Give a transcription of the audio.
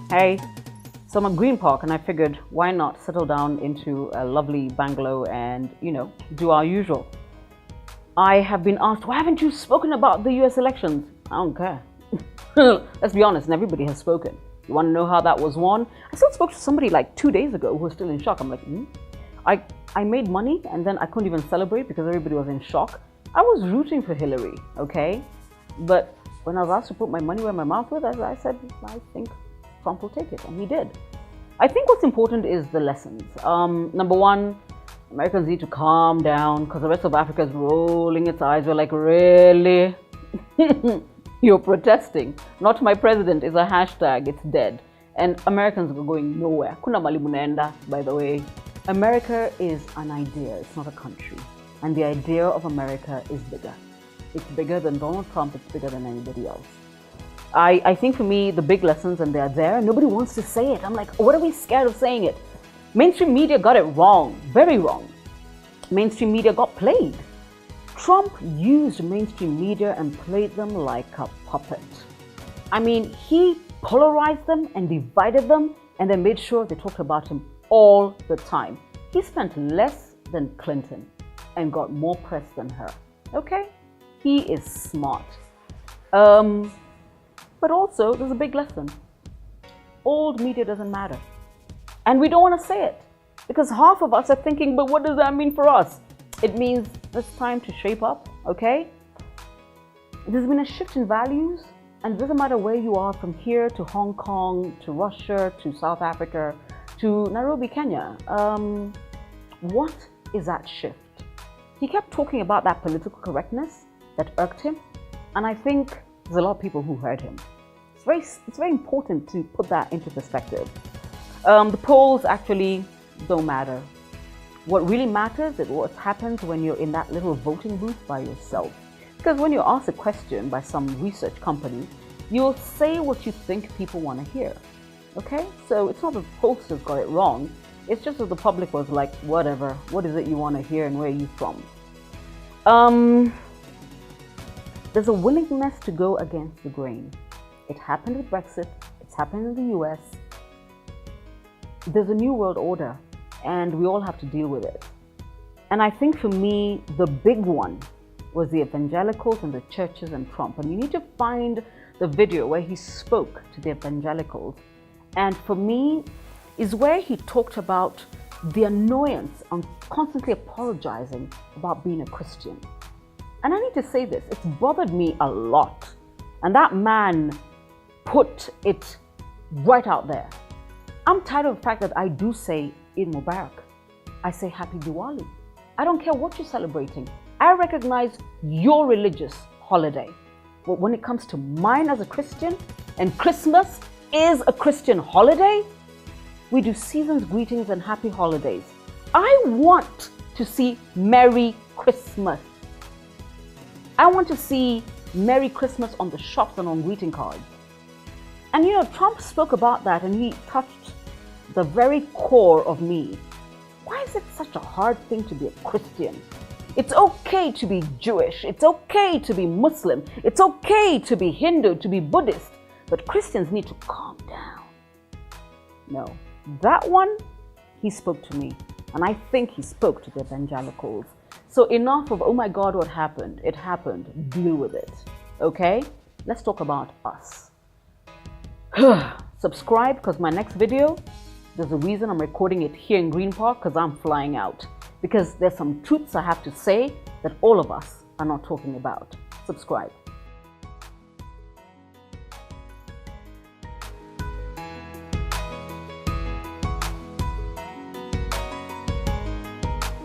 Hey, so I'm at Green Park and I figured why not settle down into a lovely bungalow and, do our usual. I have been asked, why haven't you spoken about the US elections? I don't care. Let's be honest, and everybody has spoken. You want to know how that was won? I still spoke to somebody like 2 days ago who was still in shock. I'm like, I made money and then I couldn't even celebrate because everybody was in shock. I was rooting for Hillary, okay? But when I was asked to put my money where my mouth was, I said, I think Trump will take it, and he did. I think what's important is the lessons. Number one, Americans need to calm down because the rest of Africa is rolling its eyes. We're like, really? You're protesting. Not my president is a hashtag, it's dead. And Americans are going nowhere. Kuna mali munaenda, by the way. America is an idea, it's not a country. And the idea of America is bigger. It's bigger than Donald Trump, it's bigger than anybody else. I think for me, the big lessons, and they're there, nobody wants to say it. I'm like, what are we scared of saying it? Mainstream media got it wrong, very wrong. Mainstream media got played. Trump used mainstream media and played them like a puppet. I mean, he polarized them and divided them and then made sure they talked about him all the time. He spent less than Clinton and got more press than her. Okay? He is smart. But also, there's a big lesson. Old media doesn't matter. And we don't want to say it because half of us are thinking, but what does that mean for us? It means it's time to shape up, okay? There's been a shift in values, and it doesn't matter where you are, from here to Hong Kong, to Russia, to South Africa, to Nairobi, Kenya. What is that shift? He kept talking about that political correctness that irked him, and I think there's a lot of people who heard him. It's very important to put that into perspective. The polls actually don't matter. What really matters is what happens when you're in that little voting booth by yourself. Because when you're asked a question by some research company, you'll say what you think people want to hear. Okay? So it's not that the pollsters got it wrong. It's just that the public was like, whatever, what is it you want to hear and where are you from? There's a willingness to go against the grain. It happened with Brexit. It's happened in the US. There's a new world order and we all have to deal with it. And I think for me, the big one was the evangelicals and the churches and Trump. And you need to find the video where he spoke to the evangelicals. And for me, is where he talked about the annoyance on constantly apologizing about being a Christian. And I need to say this, it's bothered me a lot. And that man put it right out there. I'm tired of the fact that I do say Eid Mubarak. I say Happy Diwali. I don't care what you're celebrating. I recognize your religious holiday. But when it comes to mine as a Christian, and Christmas is a Christian holiday, we do season's greetings and happy holidays. I want to see Merry Christmas. I want to see Merry Christmas on the shops and on greeting cards. And Trump spoke about that and he touched the very core of me. Why is it such a hard thing to be a Christian? It's okay to be Jewish. It's okay to be Muslim. It's okay to be Hindu, to be Buddhist. But Christians need to calm down. No, that one, he spoke to me. And I think he spoke to the evangelicals. So enough of, oh my God, what happened? It happened. Deal with it. Okay? Let's talk about us. Subscribe, because my next video, there's a reason I'm recording it here in Green Park, because I'm flying out. Because there's some truths I have to say that all of us are not talking about. Subscribe.